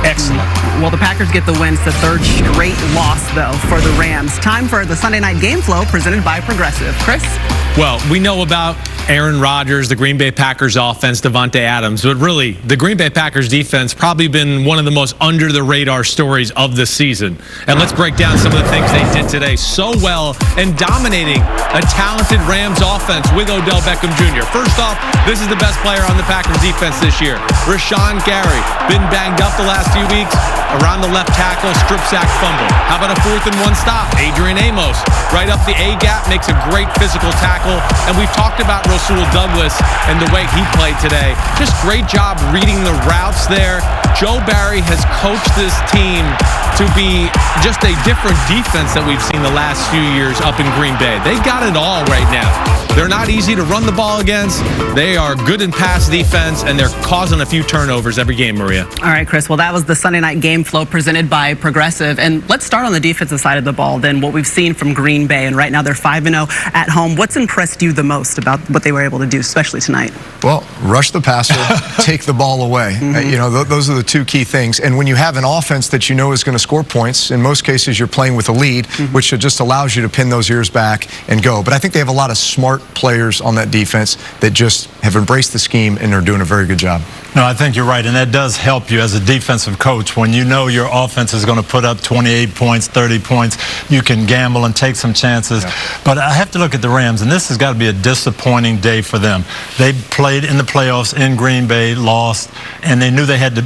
excellent. Well, the Packers get the win. It's the 3rd straight loss, though, for the Rams. Time for the Sunday Night Game Flow presented by Progressive. Chris? Well, we know about Aaron Rodgers, the Green Bay Packers offense, Devontae Adams, but really, the Green Bay Packers defense probably been one of the most under-the-radar stories of the season. And let's break down some of the things they did today so well and dominating a talented Rams offense with Odell Beckham Jr. First off, this is the best player on the Packers defense this year. Rashawn Gary, been banged up the last few weeks, around the left tackle, strip sack fumble. How about a 4th and 1 stop? Adrian Amos, right up the A-gap, makes a great physical tackle. And we've talked about Rasul Douglas and the way he played today. Just great job reading the routes there. Joe Barry has coached this team to be just a different defense that we've seen the last few years up in Green Bay. They got it all right now. They're not easy to run the ball against. They are good in pass defense, and they're causing a few turnovers every game, Maria. All right, Chris. Well, that was the Sunday Night Game Flow presented by Progressive. And let's start on the defensive side of the ball, then what we've seen from Green Bay. And right now they're 5-0 at home. What's impressed you the most about what they were able to do, especially tonight? Well, rush the passer, take the ball away. You know, those are the 2 key things. And when you have an offense that you know is going to score points, in most cases you're playing with a lead, which just allows you to pin those ears back and go. But I think they have a lot of smart players on that defense that just have embraced the scheme and are doing a very good job. No, I think you're right, and that does help you as a defensive coach. When you know your offense is going to put up 28 points, 30 points, you can gamble and take some chances. Yeah. But I have to look at the Rams, and this has got to be a disappointing day for them. They played in the playoffs in Green Bay, lost, and they knew they had to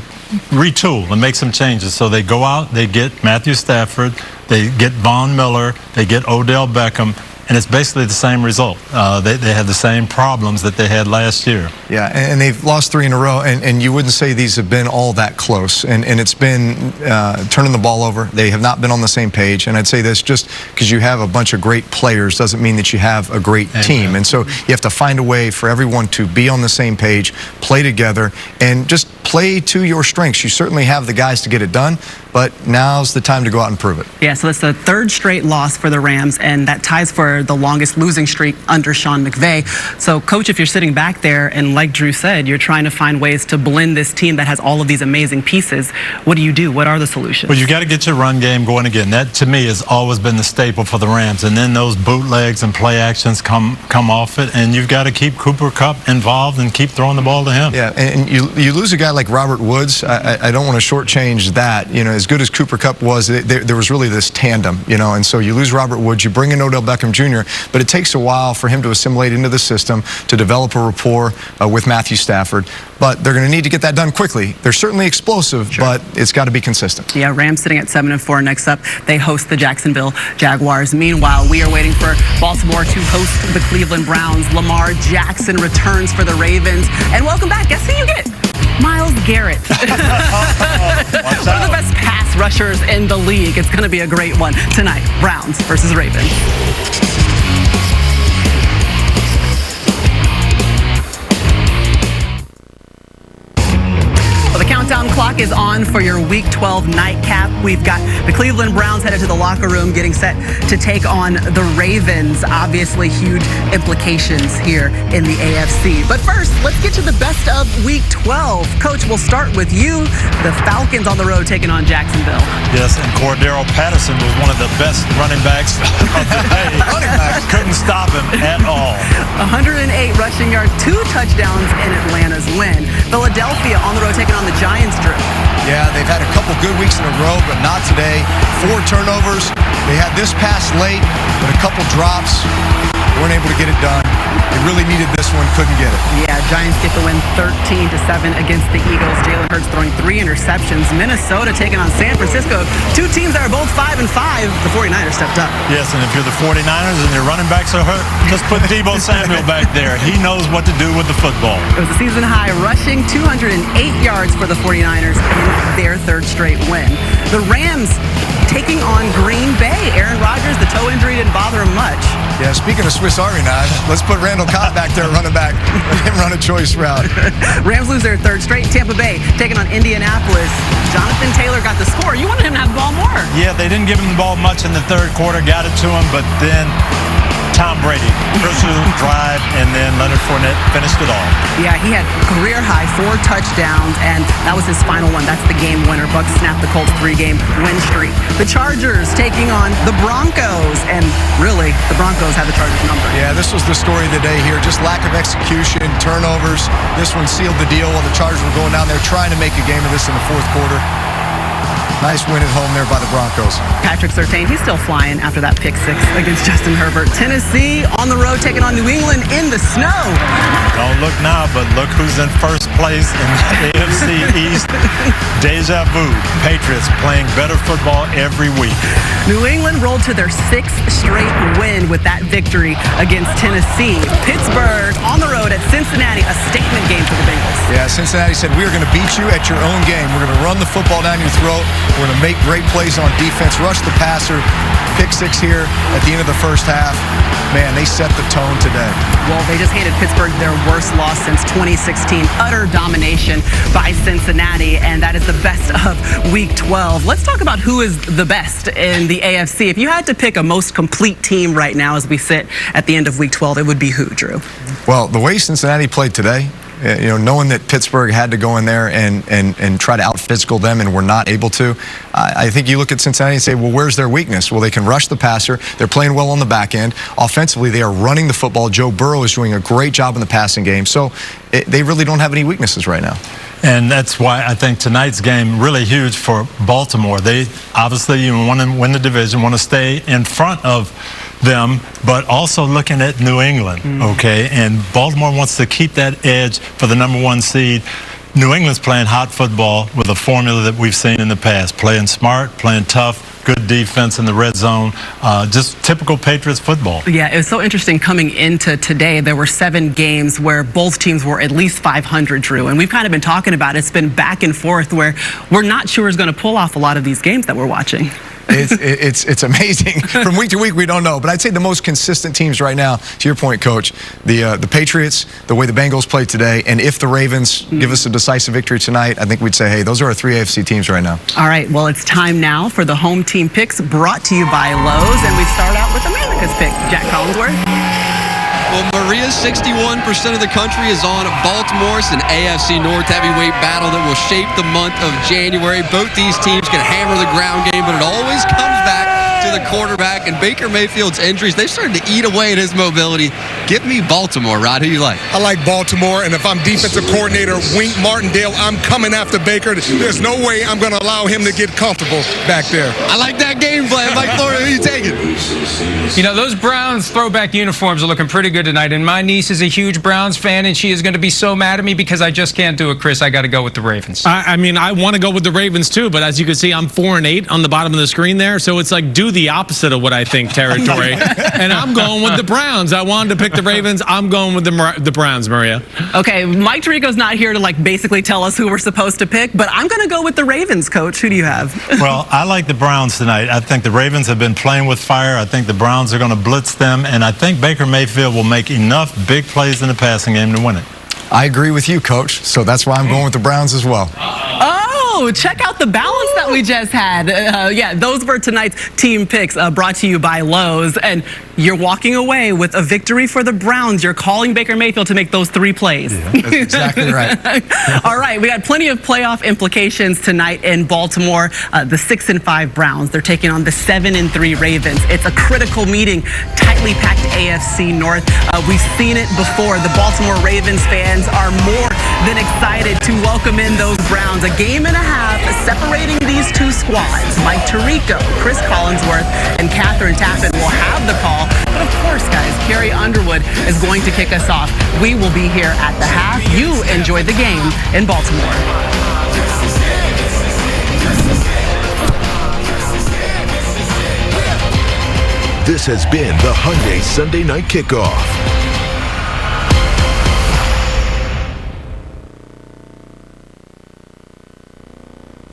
retool and make some changes. So they go out, they get Matthew Stafford, they get Von Miller, they get Odell Beckham, and it's basically the same result. They had the same problems that they had last year. Yeah, and they've lost 3 in a row, and you wouldn't say these have been all that close. And it's been turning the ball over. They have not been on the same page. And I'd say this, just because you have a bunch of great players doesn't mean that you have a great team. And so you have to find a way for everyone to be on the same page, play together, and just play to your strengths. You certainly have the guys to get it done, but now's the time to go out and prove it. Yeah, so that's the 3rd straight loss for the Rams, and that ties for the longest losing streak under Sean McVay. So, Coach, if you're sitting back there and like Drew said, you're trying to find ways to blend this team that has all of these amazing pieces. What do you do? What are the solutions? Well, you got to get your run game going again. That, to me, has always been the staple for the Rams. And then those bootlegs and play actions come off it, and you've got to keep Cooper Kupp involved and keep throwing the ball to him. Yeah, and you lose a guy like Robert Woods. I don't want to shortchange that. You know, as good as Cooper Kupp was, there was really this tandem, you know, and so you lose Robert Woods, you bring in Odell Beckham Jr., but it takes a while for him to assimilate into the system, to develop a rapport with Matthew Stafford. But they're going to need to get that done quickly. They're certainly explosive, but it's got to be consistent. Yeah, Rams sitting at 7-4. Next up, they host the Jacksonville Jaguars. Meanwhile, we are waiting for Baltimore to host the Cleveland Browns. Lamar Jackson returns for the Ravens. And welcome back. Guess who you get? Myles Garrett. One of the best pass rushers in the league. It's going to be a great one tonight. Browns versus Ravens. The countdown clock is on for your Week 12 nightcap. We've got the Cleveland Browns headed to the locker room, getting set to take on the Ravens. Obviously, huge implications here in the AFC. But first, let's get to the best of Week 12. Coach, we'll start with you. The Falcons on the road taking on Jacksonville. Yes, and Cordero Patterson was one of the best running backs of the day. Couldn't stop him at all. 108 rushing yards, 2 touchdowns in Atlanta's win. Philadelphia on the road taking on the Giants, Drew. Yeah, they've had a couple good weeks in a row, but not today. 4 turnovers. They had this pass late, but a couple drops. Weren't able to get it done. They really needed this one, couldn't get it. Yeah, Giants get the win 13-7 against the Eagles. Jalen Hurts throwing 3 interceptions. Minnesota taking on San Francisco. 2 teams that are both 5-5. The 49ers stepped up. Yes, and if you're the 49ers and your running backs are hurt, just put Deebo Samuel back there. He knows what to do with the football. It was a season high rushing, 208 yards for the 49ers in their 3rd straight win. The Rams taking on Green Bay. Aaron Rodgers, the toe injury didn't bother him much. Yeah, speaking of Swiss Army knives, let's put Randall Cobb back there running back. Let him run a choice route. Rams lose their 3rd straight. Tampa Bay taking on Indianapolis. Jonathan Taylor got the score. You wanted him to have the ball more. Yeah, they didn't give him the ball much in the 3rd quarter, got it to him, but then Tom Brady, crucial drive, and then Leonard Fournette finished it all. Yeah, he had career high 4 touchdowns, and that was his final one. That's the game winner. Bucs snapped the Colts 3-game win streak. The Chargers taking on the Broncos, and really, the Broncos had the Chargers number. Yeah, this was the story of the day here. Just lack of execution, turnovers. This one sealed the deal while the Chargers were going down there trying to make a game of this in the 4th quarter. Nice win at home there by the Broncos. Patrick Surtain, he's still flying after that pick 6 against Justin Herbert. Tennessee on the road taking on New England in the snow. Don't look now, but look who's in first place in the AFC East. Deja vu. Patriots playing better football every week. New England rolled to their 6th straight win with that victory against Tennessee. Pittsburgh on the road at Cincinnati, a statement game for the Bengals. Yeah, Cincinnati said, we are going to beat you at your own game. We're going to run the football down your throat. We're going to make great plays on defense, rush the passer, pick 6 here at the end of the 1st half. Man, they set the tone today. Well, they just handed Pittsburgh their worst loss since 2016. Utter domination by Cincinnati, and that is the best of Week 12. Let's talk about who is the best in the AFC. If you had to pick a most complete team right now as we sit at the end of Week 12, it would be who, Drew? Well, the way Cincinnati played today, you know, knowing that Pittsburgh had to go in there and try to out-physical them and were not able to, I think you look at Cincinnati and say, well, where's their weakness? Well, they can rush the passer. They're playing well on the back end. Offensively, they are running the football. Joe Burrow is doing a great job in the passing game. So they really don't have any weaknesses right now. And that's why I think tonight's game really huge for Baltimore. They obviously want to win the division, want to stay in front of them, but also looking at New England, okay? And Baltimore wants to keep that edge for the #1 seed. New England's playing hot football with a formula that we've seen in the past, playing smart, playing tough, good defense in the red zone, just typical Patriots football. Yeah, it was so interesting coming into today. There were 7 games where both teams were at least 500, Drew, and we've kind of been talking about it. It's been back and forth where we're not sure who's going to pull off a lot of these games that we're watching. It's amazing. From week to week, we don't know. But I'd say the most consistent teams right now, to your point, Coach, the Patriots, the way the Bengals played today, and if the Ravens give us a decisive victory tonight, I think we'd say, hey, those are our 3 AFC teams right now. All right, well, it's time now for the home team picks brought to you by Lowe's. And we start out with America's pick, Jack Collinsworth. Well, Maria, 61% of the country is on Baltimore. It's an AFC North heavyweight battle that will shape the month of January. Both these teams can hammer the ground game, but it always comes back to the quarterback. And Baker Mayfield's injuries, they've started to eat away at his mobility. Give me Baltimore, Rod. Who you like? I like Baltimore, and if I'm defensive coordinator Wink Martindale, I'm coming after Baker. There's no way I'm going to allow him to get comfortable back there. I like that game plan. Mike Florida, who you taking? You know, those Browns throwback uniforms are looking pretty good tonight, and my niece is a huge Browns fan, and she is going to be so mad at me because I just can't do it, Chris. I got to go with the Ravens. I mean, I want to go with the Ravens too, but as you can see, I'm 4-8 on the bottom of the screen there, so it's like do the opposite of what I think territory. And I'm going with the Browns. I wanted to pick the Ravens. I'm going with the Browns, Maria. Okay, Mike Tirico's not here to like basically tell us who we're supposed to pick, but I'm going to go with the Ravens, Coach. Who do you have? Well, I like the Browns tonight. I think the Ravens have been playing with fire. I think the Browns are going to blitz them, and I think Baker Mayfield will make enough big plays in the passing game to win it. I agree with you, Coach. So that's why I'm going with the Browns as well. Oh, check out the balance that we just had. Yeah, those were tonight's team picks brought to you by Lowe's. And you're walking away with a victory for the Browns. You're calling Baker Mayfield to make those 3 plays. Yeah, that's exactly right. All right, we got plenty of playoff implications tonight in Baltimore. The 6-5 Browns, they're taking on the 7-3 Ravens. It's a critical meeting, tightly packed AFC North. We've seen it before. The Baltimore Ravens fans are more than excited to welcome in those Browns. A game and a half separating these two squads. Mike Tirico, Chris Collinsworth, and Catherine Tappan will have the call. But of course, guys, Carrie Underwood is going to kick us off. We will be here at the half. You enjoy the game in Baltimore. This has been the Hyundai Sunday Night Kickoff.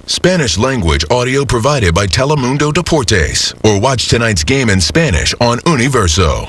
Spanish language audio provided by Telemundo Deportes, or watch tonight's game in Spanish on Universo.